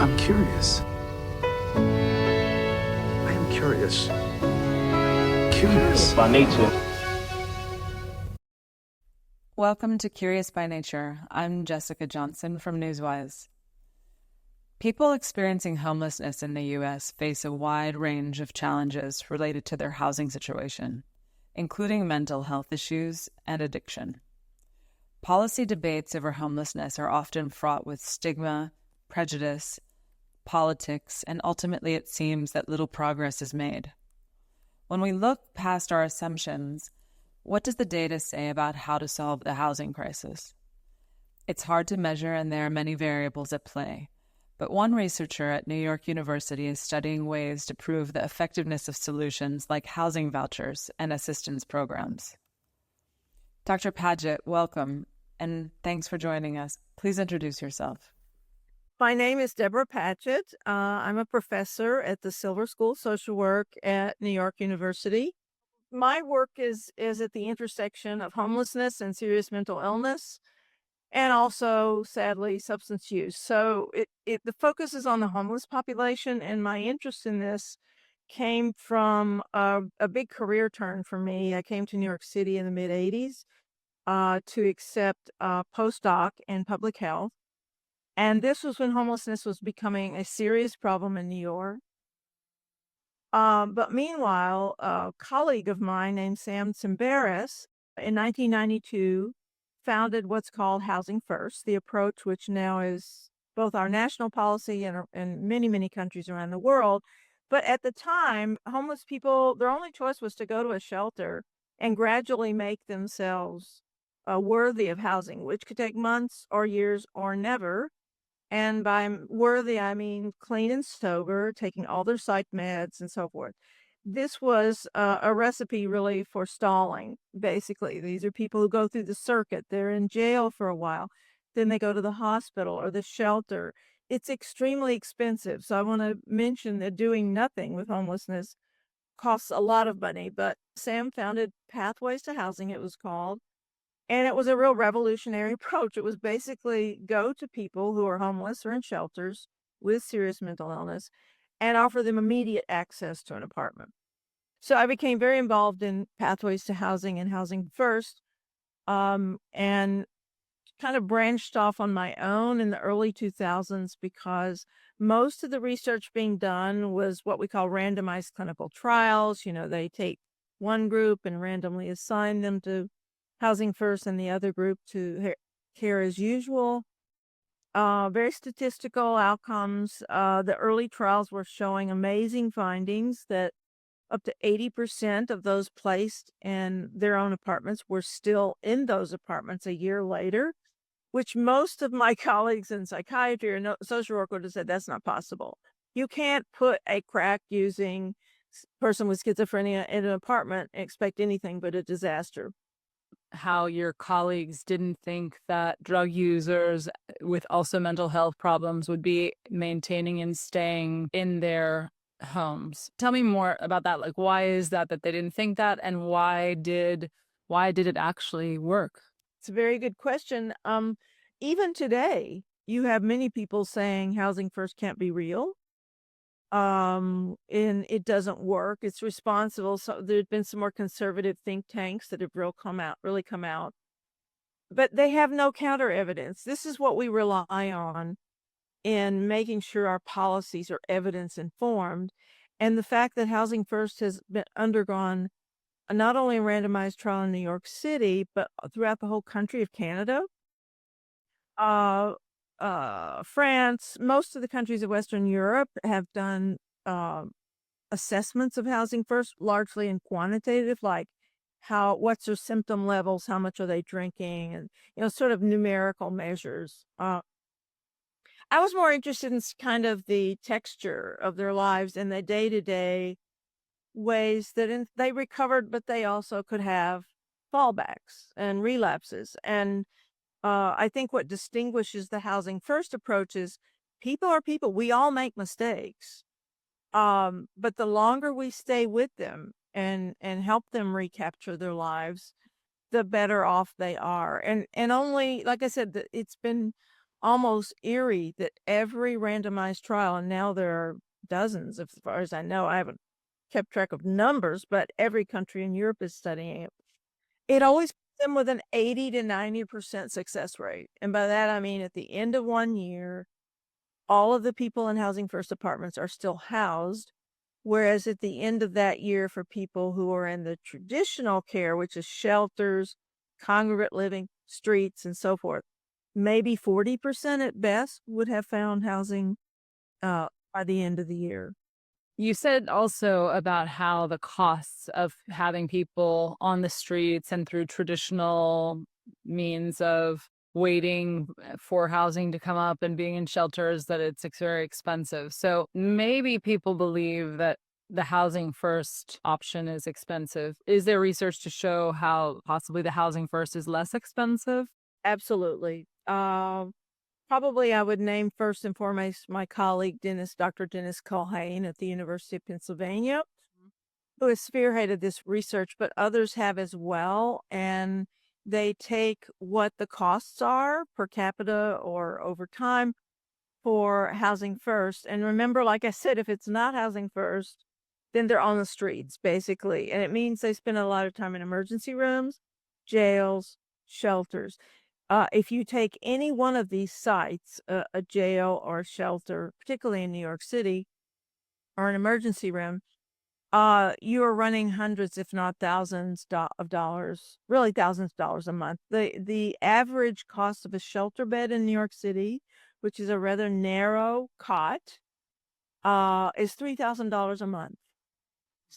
I'm curious. I am curious. Curious. By nature. Welcome to Curious by Nature. I'm Jessica Johnson from Newswise. People experiencing homelessness in the U.S. face a wide range of challenges related to their housing situation, including mental health issues and addiction. Policy debates over homelessness are often fraught with stigma, prejudice, politics, and ultimately it seems that little progress is made. When we look past our assumptions, what does the data say about how to solve the housing crisis? It's hard to measure and there are many variables at play, but one researcher at New York University is studying ways to prove the effectiveness of solutions like housing vouchers and assistance programs. Dr. Padgett, welcome, and thanks for joining us. Please introduce yourself. My name is Deborah Padgett. I'm a professor at the Silver School of Social Work at New York University. My work is at the intersection of homelessness and serious mental illness, and also, sadly, substance use. So the focus is on the homeless population, and my interest in this came from a big career turn for me. I came to New York City in the mid-'80s to accept a postdoc in public health. And this was when homelessness was becoming a serious problem in New York. But meanwhile, a colleague of mine named Sam Tsimberis in 1992 founded what's called Housing First, the approach which now is both our national policy and in many, many countries around the world. But at the time, homeless people, their only choice was to go to a shelter and gradually make themselves worthy of housing, which could take months or years or never. And by worthy, I mean clean and sober, taking all their psych meds and so forth. This was a recipe really for stalling, basically. These are people who go through the circuit. They're in jail for a while. Then they go to the hospital or the shelter. It's extremely expensive. So I want to mention that doing nothing with homelessness costs a lot of money. But Sam founded Pathways to Housing, it was called. And it was a real revolutionary approach. It was basically go to people who are homeless or in shelters with serious mental illness and offer them immediate access to an apartment. So I became very involved in Pathways to Housing and Housing First, and kind of branched off on my own in the early 2000s because most of the research being done was what we call randomized clinical trials. You know, they take one group and randomly assign them to Housing First and the other group to care as usual. Very statistical outcomes. The early trials were showing amazing findings that up to 80% of those placed in their own apartments were still in those apartments a year later, which most of my colleagues in psychiatry or social work would have said that's not possible. You can't put a crack-using person with schizophrenia in an apartment and expect anything but a disaster. How your colleagues didn't think that drug users with also mental health problems would be maintaining and staying in their homes. Tell me more about that. Like, why is that they didn't think that, and why did it actually work? It's a very good question. Even today, you have many people saying Housing First can't be real. And it doesn't work. It's responsible. So there's been some more conservative think tanks that have really come out, but they have no counter evidence. This is what we rely on in making sure our policies are evidence informed. And the fact that Housing First has been undergone not only a randomized trial in New York City, but throughout the whole country of Canada, France, most of the countries of Western Europe have done assessments of Housing First, largely in quantitative, like what's their symptom levels, how much are they drinking, and sort of numerical measures. I was more interested in kind of the texture of their lives and the day-to-day ways that they recovered, but they also could have fallbacks and relapses. And I think what distinguishes the Housing First approach is people are people. We all make mistakes. But the longer we stay with them and help them recapture their lives, the better off they are. And only, like I said, it's been almost eerie that every randomized trial, and now there are dozens, as far as I know, I haven't kept track of numbers, but every country in Europe is studying it. It always puts them with an 80 to 90% success rate. And by that, I mean at the end of 1 year, all of the people in Housing First apartments are still housed. Whereas at the end of that year, for people who are in the traditional care, which is shelters, congregate living, streets, and so forth, maybe 40% at best would have found housing by the end of the year. You said also about how the costs of having people on the streets and through traditional means of waiting for housing to come up and being in shelters, that it's very expensive. So maybe people believe that the housing first option is expensive. Is there research to show how possibly the housing first is less expensive? Absolutely. Probably I would name first and foremost my colleague, Dr. Dennis Culhane at the University of Pennsylvania, who has spearheaded this research, but others have as well. And they take what the costs are per capita or over time for housing first. And remember, like I said, if it's not housing first, then they're on the streets, basically. And it means they spend a lot of time in emergency rooms, jails, shelters. If you take any one of these sites, a jail or a shelter, particularly in New York City, or an emergency room, you are running hundreds, if not thousands of dollars, really thousands of dollars a month. The average cost of a shelter bed in New York City, which is a rather narrow cot, is $3,000 a month.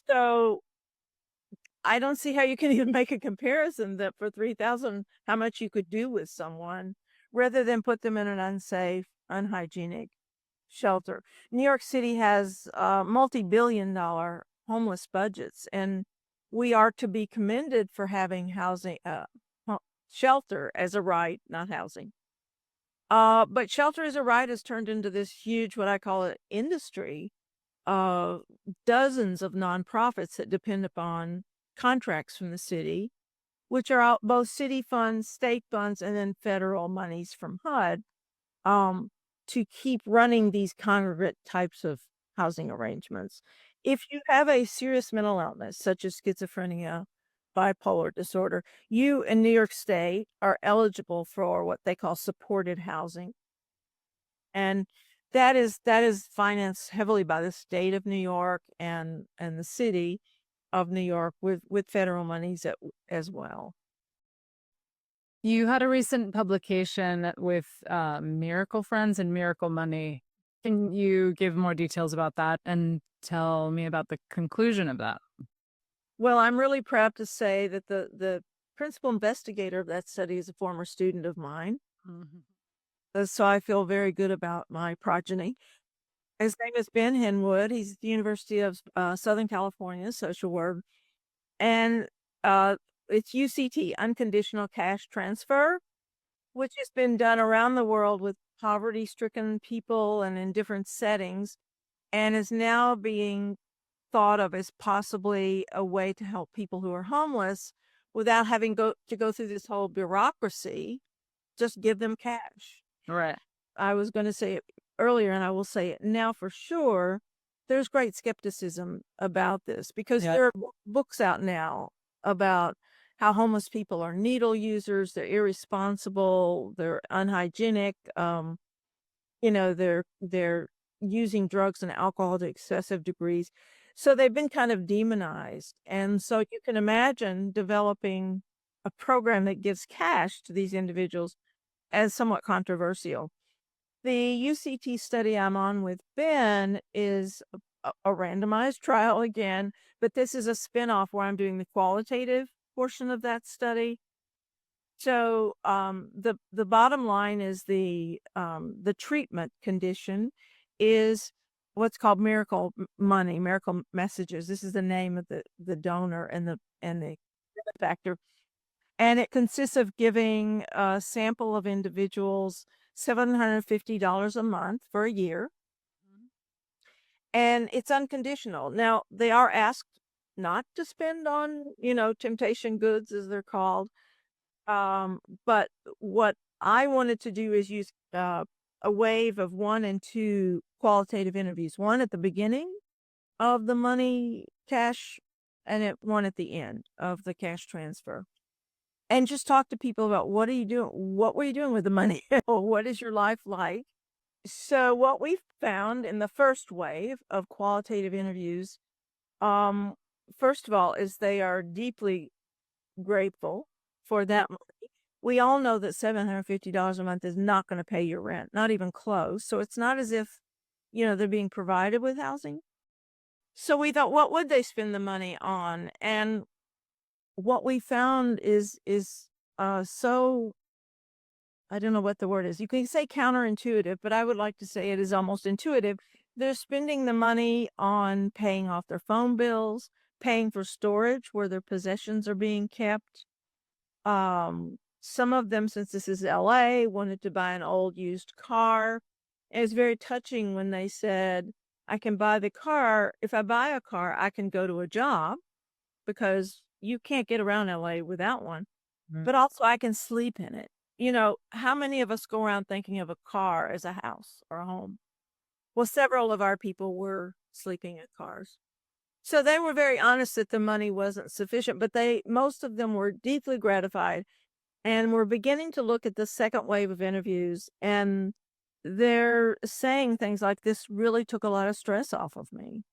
So I don't see how you can even make a comparison that for 3,000, how much you could do with someone rather than put them in an unsafe, unhygienic shelter. New York City has multi-billion-dollar homeless budgets, and we are to be commended for having housing, shelter as a right, not housing. But shelter as a right has turned into this huge, what I call it, industry. Dozens of nonprofits that depend upon contracts from the city, which are out both city funds, state funds, and then federal monies from HUD, to keep running these congregate types of housing arrangements. If you have a serious mental illness, such as schizophrenia, bipolar disorder, you in New York State are eligible for what they call supported housing. And that is financed heavily by the state of New York and the city of New York with federal monies as well. You had a recent publication with Miracle Friends and Miracle Money. Can you give more details about that and tell me about the conclusion of that? Well, I'm really proud to say that the principal investigator of that study is a former student of mine. So I feel very good about my progeny. His name is Ben Henwood. He's at the University of Southern California, social work. And it's UCT, unconditional cash transfer, which has been done around the world with poverty-stricken people and in different settings, and is now being thought of as possibly a way to help people who are homeless without having to go through this whole bureaucracy. Just give them cash. Right. I was going to say it earlier, and I will say it now for sure. There's great skepticism about this because there are books out now about how homeless people are needle users, they're irresponsible, they're unhygienic, they're using drugs and alcohol to excessive degrees. So they've been kind of demonized. And so you can imagine developing a program that gives cash to these individuals as somewhat controversial. The UCT study I'm on with Ben is a randomized trial again, but this is a spinoff where I'm doing the qualitative portion of that study. So the bottom line is the treatment condition is what's called Miracle Money, Miracle Messages. This is the name of the donor and the benefactor. And it consists of giving a sample of individuals $750 a month for a year. And it's unconditional. Now, they are asked not to spend on, temptation goods, as they're called. But what I wanted to do is use a wave of 1 and 2 qualitative interviews, one at the beginning of the money cash and one at the end of the cash transfer. And just talk to people about what are you doing? What were you doing with the money? What is your life like? So what we found in the first wave of qualitative interviews, um, first of all, is they are deeply grateful for that money. We all know that $750 a month is not going to pay your rent, not even close. So it's not as if, they're being provided with housing. So we thought, what would they spend the money on? And what we found is so, I don't know what the word is. You can say counterintuitive, but I would like to say it is almost intuitive. They're spending the money on paying off their phone bills, paying for storage where their possessions are being kept. Some of them, since this is LA, wanted to buy an old used car. It was very touching when they said, I can buy the car. If I buy a car, I can go to a job because you can't get around LA without one. Mhm. But also I can sleep in it. How many of us go around thinking of a car as a house or a home? Well, several of our people were sleeping in cars. So they were very honest that the money wasn't sufficient, but most of them were deeply gratified and we're beginning to look at the second wave of interviews, and they're saying things like, this really took a lot of stress off of me.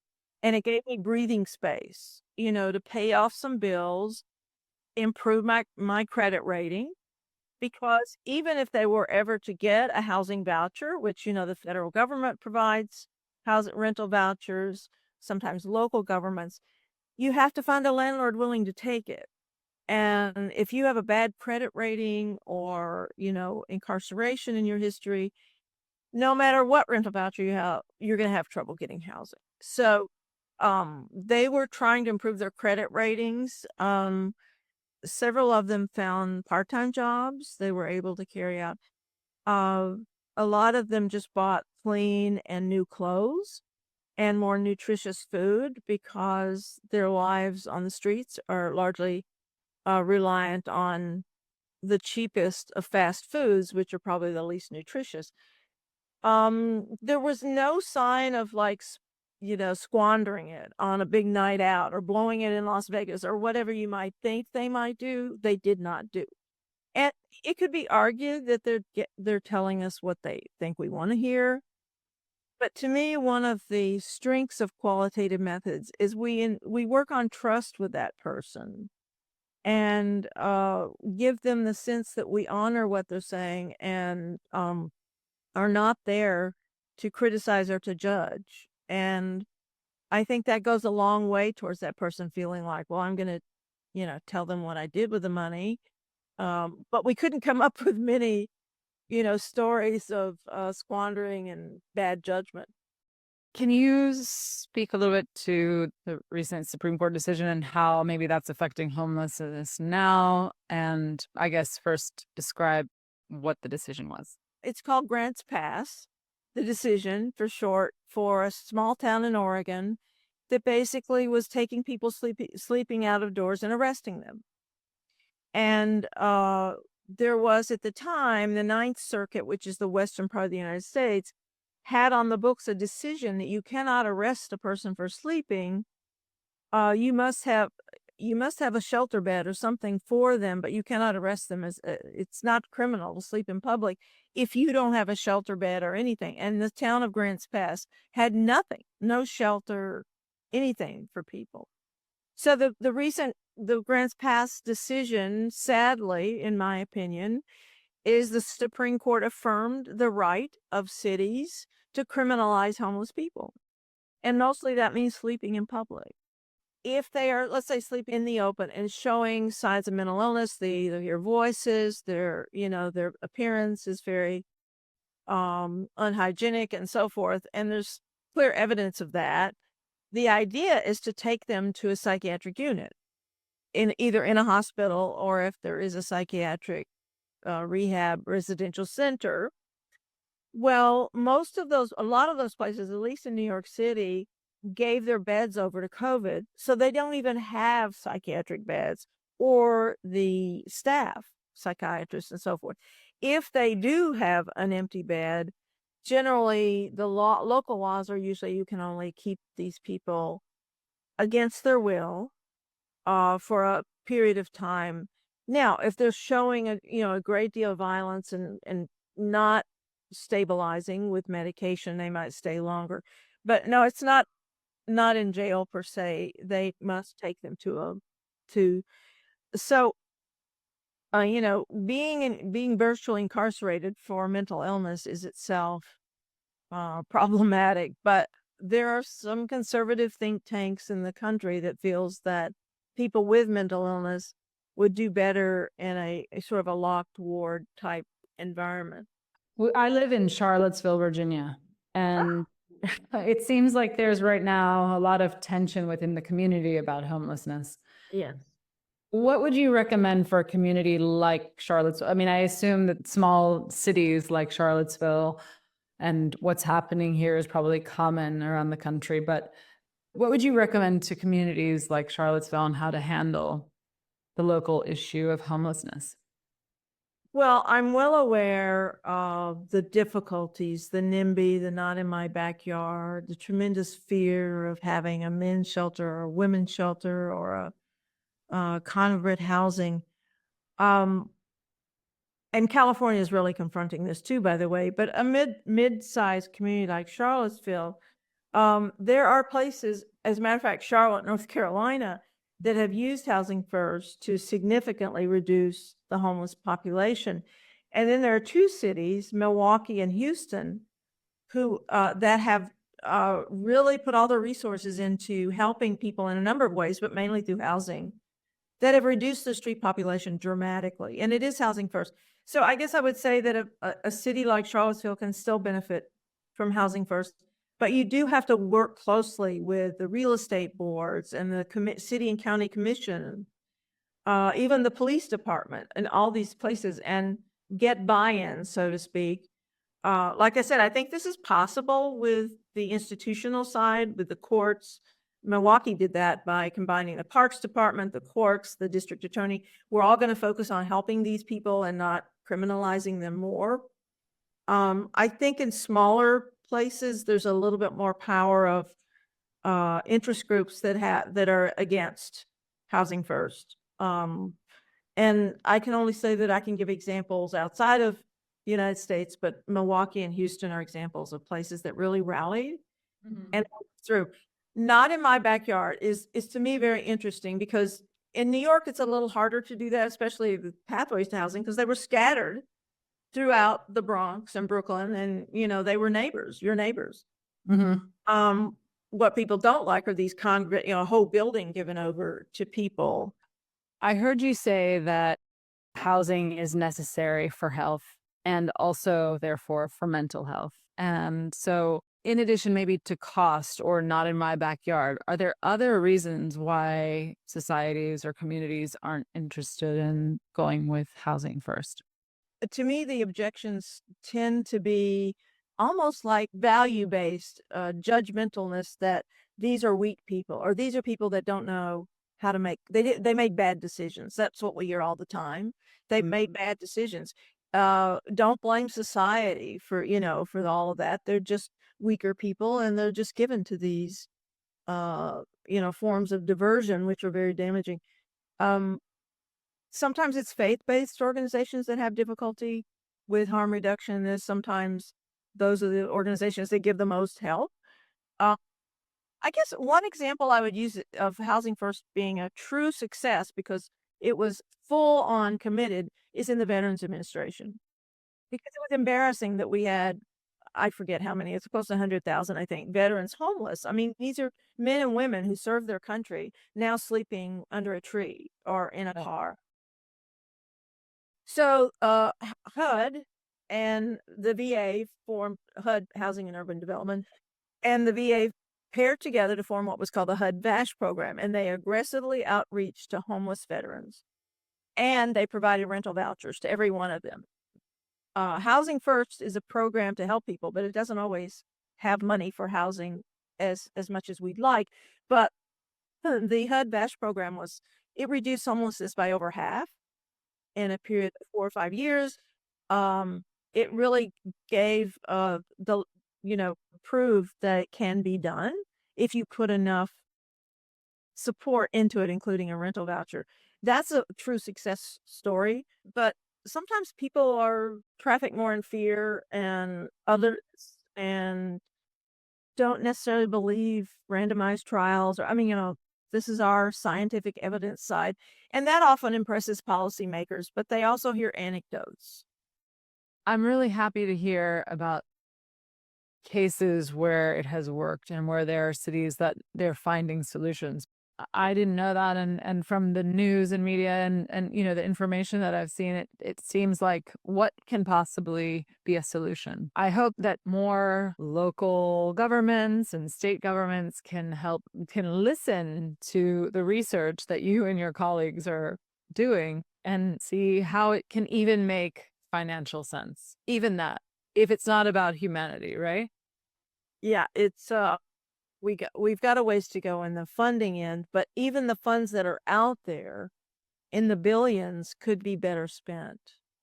And it gave me breathing space, to pay off some bills, improve my credit rating. Because even if they were ever to get a housing voucher, which, the federal government provides housing rental vouchers, sometimes local governments, you have to find a landlord willing to take it. And if you have a bad credit rating or, incarceration in your history, no matter what rental voucher you have, you're going to have trouble getting housing. So, they were trying to improve their credit ratings. Several of them found part-time jobs they were able to carry out. Uh, a lot of them just bought clean and new clothes and more nutritious food because their lives on the streets are largely reliant on the cheapest of fast foods, which are probably the least nutritious. There was no sign of squandering it on a big night out or blowing it in Las Vegas or whatever you might think they might do. They did not do. And it could be argued that they're telling us what they think we want to hear. But to me, one of the strengths of qualitative methods is we work on trust with that person and give them the sense that we honor what they're saying and are not there to criticize or to judge. And I think that goes a long way towards that person feeling like, well, I'm going to, tell them what I did with the money. But we couldn't come up with many, stories of squandering and bad judgment. Can you speak a little bit to the recent Supreme Court decision and how maybe that's affecting homelessness now? And I guess first describe what the decision was. It's called Grants Pass, the decision for short, for a small town in Oregon that basically was taking people sleeping out of doors and arresting them. And there was at the time the Ninth Circuit, which is the western part of the United States, had on the books a decision that you cannot arrest a person for sleeping. You must have a shelter bed or something for them, but you cannot arrest them as it's not criminal to sleep in public if you don't have a shelter bed or anything. And the town of Grants Pass had nothing, no shelter, anything for people. So the Grants Pass decision, sadly, in my opinion, is the Supreme Court affirmed the right of cities to criminalize homeless people. And mostly that means sleeping in public. If they are, let's say, sleeping in the open and showing signs of mental illness, they either hear voices, their appearance is very unhygienic and so forth, and there's clear evidence of that. The idea is to take them to a psychiatric unit either in a hospital or if there is a psychiatric rehab residential center. Well, a lot of those places, at least in New York City, gave their beds over to COVID. So they don't even have psychiatric beds or the staff, psychiatrists and so forth. if they do have an empty bed, generally the local laws are usually you can only keep these people against their will for a period of time. Now, if they're showing a great deal of violence and not stabilizing with medication, they might stay longer. But no, it's not in jail per se. They must take them to so being virtually incarcerated for mental illness is itself problematic, but there are some conservative think tanks in the country that feels that people with mental illness would do better in a sort of a locked ward type environment. I live in Charlottesville, Virginia, and it seems like there's right now a lot of tension within the community about homelessness. Yes. What would you recommend for a community like Charlottesville? I mean, I assume that small cities like Charlottesville and what's happening here is probably common around the country, but what would you recommend to communities like Charlottesville on how to handle the local issue of homelessness? Well, I'm well aware of the difficulties, the NIMBY, the not in my backyard, the tremendous fear of having a men's shelter or a women's shelter or a congregate housing. Um, and California is really confronting this too, by the way. But a mid-sized community like Charlottesville, there are places, as a matter of fact, Charlotte, North Carolina, that have used Housing First to significantly reduce the homeless population. And then there are two cities, Milwaukee and Houston, who that have really put all their resources into helping people in a number of ways, but mainly through housing, that have reduced the street population dramatically. And it is Housing First. So I guess I would say that a city like Charlottesville can still benefit from Housing First, but you do have to work closely with the real estate boards and the city and county commission, even the police department and all these places, and get buy-in, so to speak. Like I said, I think this is possible with the institutional side, with the courts. Milwaukee did that by combining the parks department, the courts, the district attorney. We're all going to focus on helping these people and not criminalizing them more. I think in smaller places, there's a little bit more power of interest groups that are against Housing First. And I can only say that I can give examples outside of the United States, but Milwaukee and Houston are examples of places that really rallied and through. Not in my backyard is to me very interesting because in New York, it's a little harder to do that, especially the pathways to housing, because they were scattered throughout the Bronx and Brooklyn, and they were neighbors, your neighbors. Um, what people don't like are these a whole building given over to people. I heard you say that housing is necessary for health and also, therefore, for mental health. And so, in addition, maybe to cost or not in my backyard, are there other reasons why societies or communities aren't interested in going with housing first? To me, the objections tend to be almost like value-based judgmentalness, that these are weak people or these are people that don't know how to they made bad decisions. That's what we hear all the time. They made bad decisions. Don't blame society for all of that. They're just weaker people and they're just given to these forms of diversion, which are very damaging. Um, Sometimes it's faith-based organizations that have difficulty with harm reduction. There's sometimes those are the organizations that give the most help. Uh, I guess one example I would use of Housing First being a true success because it was full on committed is in the Veterans Administration. Because it was embarrassing that we had, I forget how many, it's close to 100,000, I think, veterans homeless. I mean, these are men and women who served their country now sleeping under a tree or in a car. So, HUD and the VA formed HUD, Housing and Urban Development, and the VA paired together to form what was called the HUD VASH program, and they aggressively outreached to homeless veterans, and they provided rental vouchers to every one of them. Housing First is a program to help people, but it doesn't always have money for housing as much as we'd like. But the HUD VASH program it reduced homelessness by over half in a period of 4 or 5 years. it really gave proved that it can be done if you put enough support into it, including a rental voucher. That's a true success story, but sometimes people are traffic more in fear and others and don't necessarily believe randomized trials or this is our scientific evidence side. And that often impresses policymakers, but they also hear anecdotes. I'm really happy to hear about cases where it has worked and where there are cities that they're finding solutions. I didn't know that, and from the news and media and the information that I've seen, it seems like what can possibly be a solution. I hope that more local governments and state governments can listen to the research that you and your colleagues are doing and see how it can even make financial sense. Even that, if it's not about humanity, right? Yeah, it's we've got a ways to go in the funding end, but even the funds that are out there in the billions could be better spent.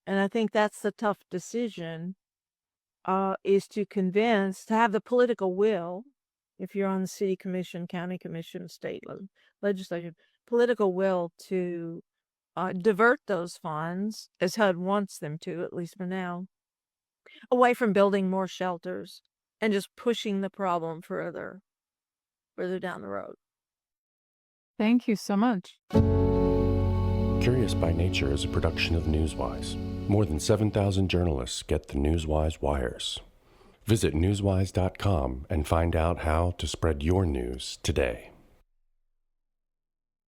And I think that's the tough decision, is to have the political will, if you're on the city commission, county commission, state legislative, political will to divert those funds, as HUD wants them to, at least for now, away from building more shelters and just pushing the problem further down the road. Thank you so much. Curious by Nature is a production of Newswise. More than 7,000 journalists get the Newswise wires. Visit newswise.com and find out how to spread your news today.